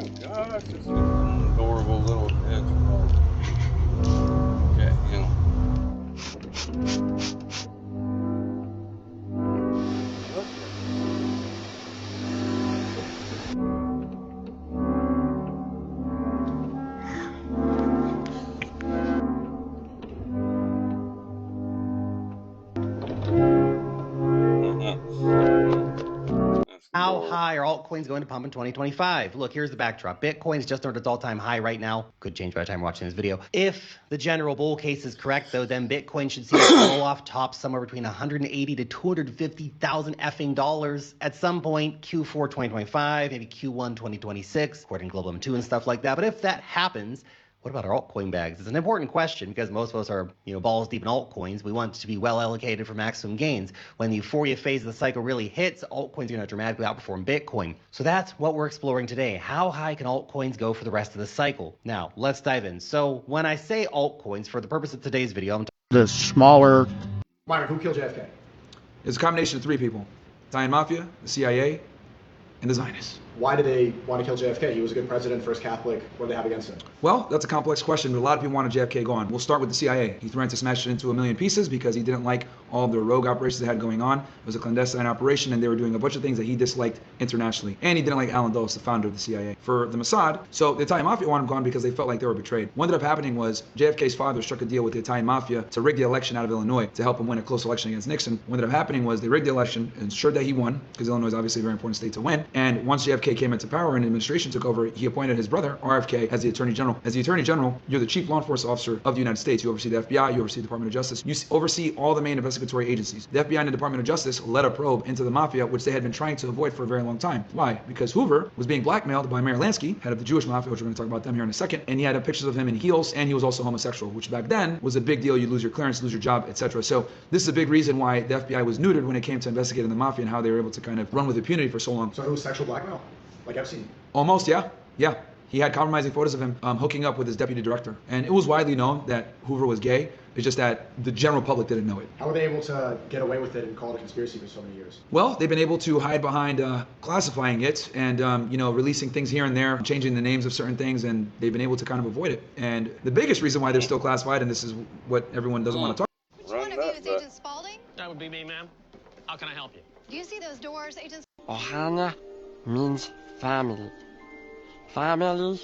my gosh, it's just an adorable little hedgehog. Okay, you know. How high are altcoins going to pump in 2025? Look, here's the backdrop. Bitcoin's just earned its all-time high right now. Could change by the time you're watching this video. If the general bull case is correct, though, then Bitcoin should see a blow off top somewhere between 180 to 250,000 effing dollars at some point, Q4 2025, maybe Q1 2026, according to Global M2 and stuff like that. But if that happens, what about our altcoin bags? It's an important question because most of us are, balls deep in altcoins. We want it to be well allocated for maximum gains. When the euphoria phase of the cycle really hits, altcoins are going to dramatically outperform Bitcoin. So that's what we're exploring today. How high can altcoins go for the rest of the cycle? Now, let's dive in. So when I say altcoins, for the purpose of today's video, I'm the smaller. Myron, who killed JFK? It's a combination of three people: Italian Mafia, the CIA, and the Zionists. Why did they want to kill JFK? He was a good president, first Catholic. What did they have against him? Well, that's a complex question, but a lot of people wanted JFK gone. We'll start with the CIA. He threatened to smash it into a million pieces because he didn't like all the rogue operations they had going on. It was a clandestine operation, and they were doing a bunch of things that he disliked internationally. And he didn't like Alan Dulles, the founder of the CIA. For the Mossad, so the Italian Mafia wanted him gone because they felt like they were betrayed. What ended up happening was JFK's father struck a deal with the Italian Mafia to rig the election out of Illinois to help him win a close election against Nixon. What ended up happening was they rigged the election, ensured that he won, because Illinois is obviously a very important state to win. And once JFK came into power and administration took over, he appointed his brother, RFK, as the Attorney General. As the Attorney General, you're the chief law enforcement officer of the United States. You oversee the FBI, you oversee the Department of Justice, you oversee all the main investigatory agencies. The FBI and the Department of Justice led a probe into the Mafia, which they had been trying to avoid for a very long time. Why? Because Hoover was being blackmailed by Mayor Lansky, head of the Jewish Mafia, which we're going to talk about them here in a second, and he had pictures of him in heels, and he was also homosexual, which back then was a big deal. You lose your clearance, lose your job, etc. So this is a big reason why the FBI was neutered when it came to investigating the Mafia and how they were able to kind of run with impunity for so long. So it was sexual blackmail, like Epstein? Almost, yeah. Yeah. He had compromising photos of him hooking up with his deputy director. And it was widely known that Hoover was gay. It's just that the general public didn't know it. How were they able to get away with it and call it a conspiracy for so many years? Well, they've been able to hide behind classifying it and, releasing things here and there, changing the names of certain things, and they've been able to kind of avoid it. And the biggest reason why they're still classified, and this is what everyone doesn't want to talk about. Which one of you is Agent Spaulding? That would be me, ma'am. How can I help you? Do you see those doors, Agent? Ohana means family. Family.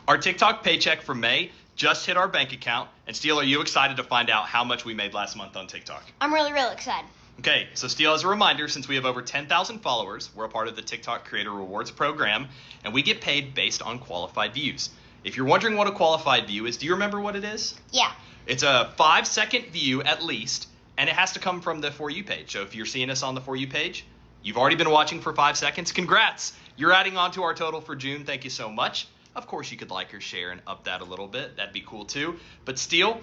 Our TikTok paycheck for May just hit our bank account. And Steele, are you excited to find out how much we made last month on TikTok? I'm really excited. Okay, so Steele, as a reminder, since we have over 10,000 followers, we're a part of the TikTok Creator Rewards program, and we get paid based on qualified views. If you're wondering what a qualified view is, do you remember what it is? Yeah. It's a 5-second view at least, and it has to come from the For You page. So if you're seeing us on the For You page, you've already been watching for 5 seconds. Congrats! You're adding on to our total for June. Thank you so much. Of course, you could like or share and up that a little bit. That'd be cool too. But Steele,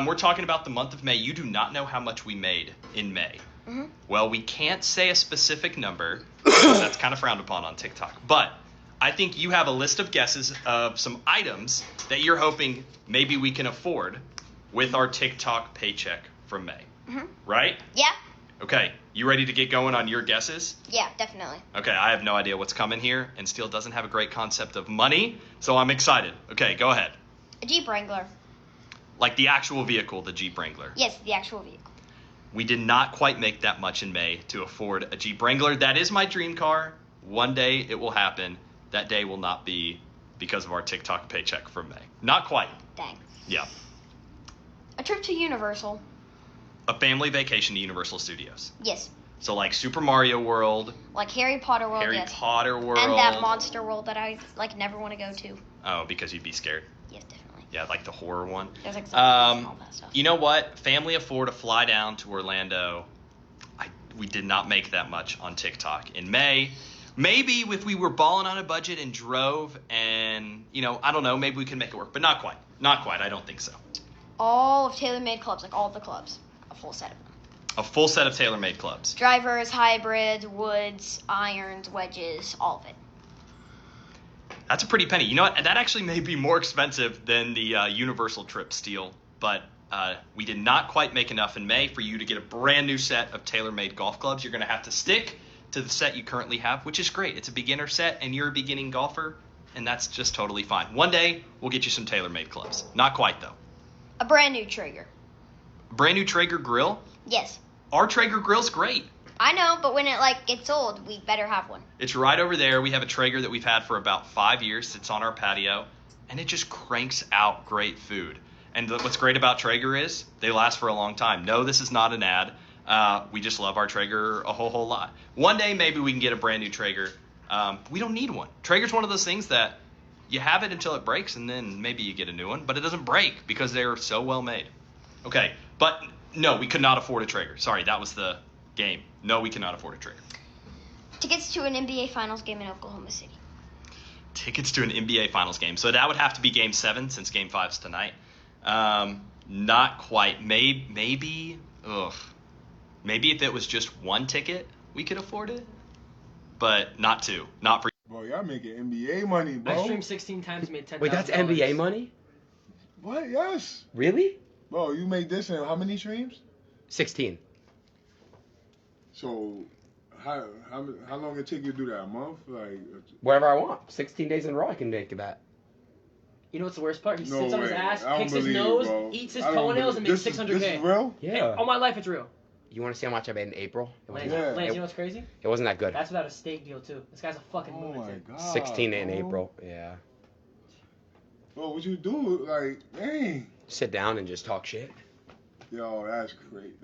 we're talking about the month of May. You do not know how much we made in May. Mm-hmm. Well, we can't say a specific number. That's kind of frowned upon on TikTok. But I think you have a list of guesses of some items that you're hoping maybe we can afford with our TikTok paycheck from May. Mm-hmm. Right? Yeah. Okay, you ready to get going on your guesses? Yeah, definitely. Okay, I have no idea what's coming here, and Steele doesn't have a great concept of money, so I'm excited. Okay, go ahead. A Jeep Wrangler. Like the actual vehicle, the Jeep Wrangler? Yes, the actual vehicle. We did not quite make that much in May to afford a Jeep Wrangler. That is my dream car. One day it will happen. That day will not be because of our TikTok paycheck from May. Not quite. Dang. Yeah. A trip to Universal. A family vacation to Universal Studios. Yes. So like Super Mario World. Like Harry Potter World, Harry yes. Potter World. And that Monster World that I never want to go to. Oh, because you'd be scared? Yes, definitely. Yeah, like the horror one. There's like zombies and all that stuff. You know what? Family afford a fly down to Orlando. We did not make that much on TikTok in May. Maybe if we were balling on a budget and drove and, I don't know, maybe we could make it work. But not quite. Not quite. I don't think so. All of TaylorMade clubs, like all of the clubs. A full set of them. A full set of TaylorMade clubs. Drivers, hybrids, woods, irons, wedges, all of it. That's a pretty penny. You know what? That actually may be more expensive than the Universal trip, Steele. But we did not quite make enough in May for you to get a brand new set of TaylorMade golf clubs. You're going to have to stick to the set you currently have, which is great. It's a beginner set, and you're a beginning golfer. and that's just totally fine. One day, we'll get you some tailor-made gloves. Not quite, though. A brand new Traeger. Brand new Traeger grill? Yes. Our Traeger grill's great. I know, but when it gets old, we better have one. It's right over there. We have a Traeger that we've had for about 5 years. It's on our patio, and it just cranks out great food. And what's great about Traeger is they last for a long time. No, this is not an ad. We just love our Traeger a whole lot. One day, maybe we can get a brand new Traeger. We don't need one. Traeger's one of those things that you have it until it breaks, and then maybe you get a new one, but it doesn't break because they're so well made. Okay, but no, we could not afford a Traeger. Sorry, that was the game. No, we cannot afford a Traeger. Tickets to an NBA Finals game in Oklahoma City. Tickets to an NBA Finals game. So that would have to be Game 7 since Game 5's tonight. Not quite. Maybe if it was just one ticket, we could afford it. But not two. Not for. Bro, y'all making NBA money, bro. I streamed 16 times, made $10,000. Wait, that's NBA money? What? Yes. Really? Bro, you made this in how many streams? 16. So, how long it take you to do that? A month? Wherever I want. 16 days in a row I can make that. You know what's the worst part? He No sits on his way. ass, I don't picks his believe it, nose, bro. eats his I don't toenails, and believe- makes this 600K. This is real? Yeah. All my life, it's real. You want to see how much I made in April? Lance, Yeah. Lance, you know what's crazy? It wasn't that good. That's without a steak deal, too. This guy's a fucking Oh my lunatic. god. 16 in bro. April. Yeah. Bro, what you do? Dang. Sit down and just talk shit. Yo, that's great.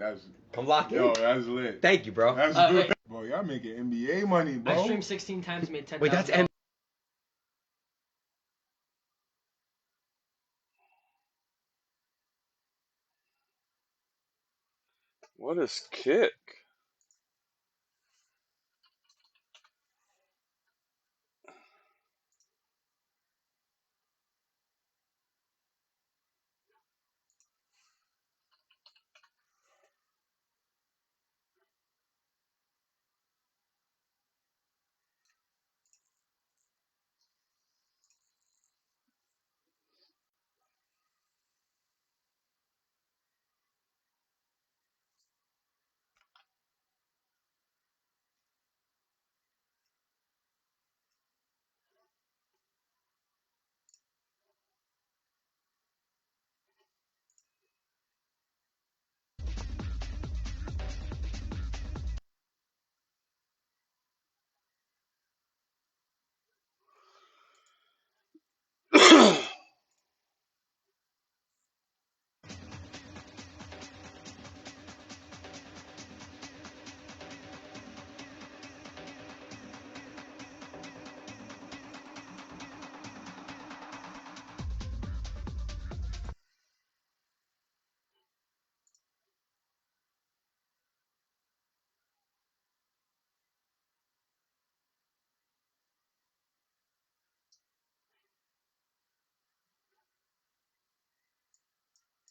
Come lock in. Yo, that's lit. Thank you, bro. That's Wait. good. Bro, y'all making NBA money, bro. I streamed 16 times, made $10,000. Wait, that's What is kick?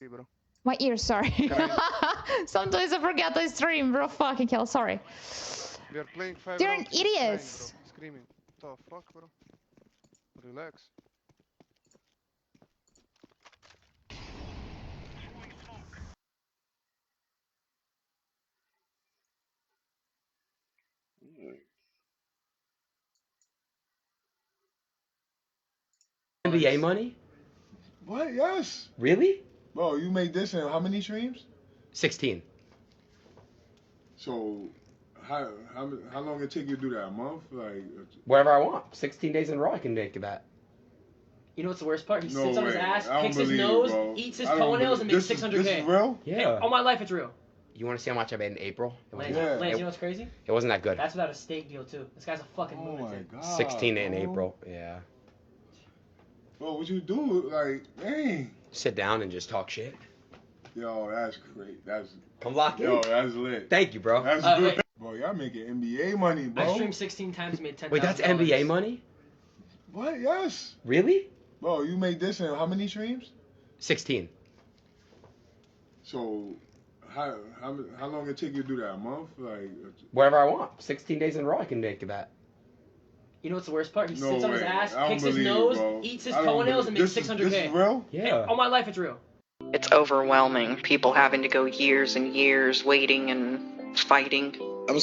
Bro. My ears, sorry. Sometimes I forget I stream, bro. Fucking hell, sorry. We are playing 5 You're an rounds, he's idiot. crying, bro. Screaming. What the fuck, bro? Relax. NBA money? What? Yes. Really? Bro, you made this in how many streams? 16. So, how long it take you to do that? A month? Wherever I want. 16 days in a row I can make that. You know what's the worst part? He No sits on his way. ass, I don't picks his believe it, nose, bro. eats his I don't toenails, and believe- makes this 600K. This is real? Yeah. All my life, it's real. You want to see how much I made in April? It Lance, wasn't, Lance, you know what's crazy? it wasn't that good. That's without a steak deal, too. This guy's a fucking Oh my lunatic. god. 16 in bro. April. Yeah. Bro, what you do? Dang. Sit down and just talk shit. Yo, that's great. Come lock in. Yo, that's lit. Thank you, bro. That's Wait. good. Bro, y'all making NBA money, bro. I streamed 16 times, made $10,000. Wait, that's NBA money? What? Yes. Really? Bro, you made this in how many streams? 16. So, how long it take you to do that? A month? Wherever I want. 16 days in a row I can make that. You know what's the worst part? He No sits on his way. ass, I don't picks his believe it, nose, bro. eats his I don't toenails, and believe- makes this 600K. is real? Yeah. All my life, it's real. It's overwhelming. People having to go years and years waiting and fighting. I was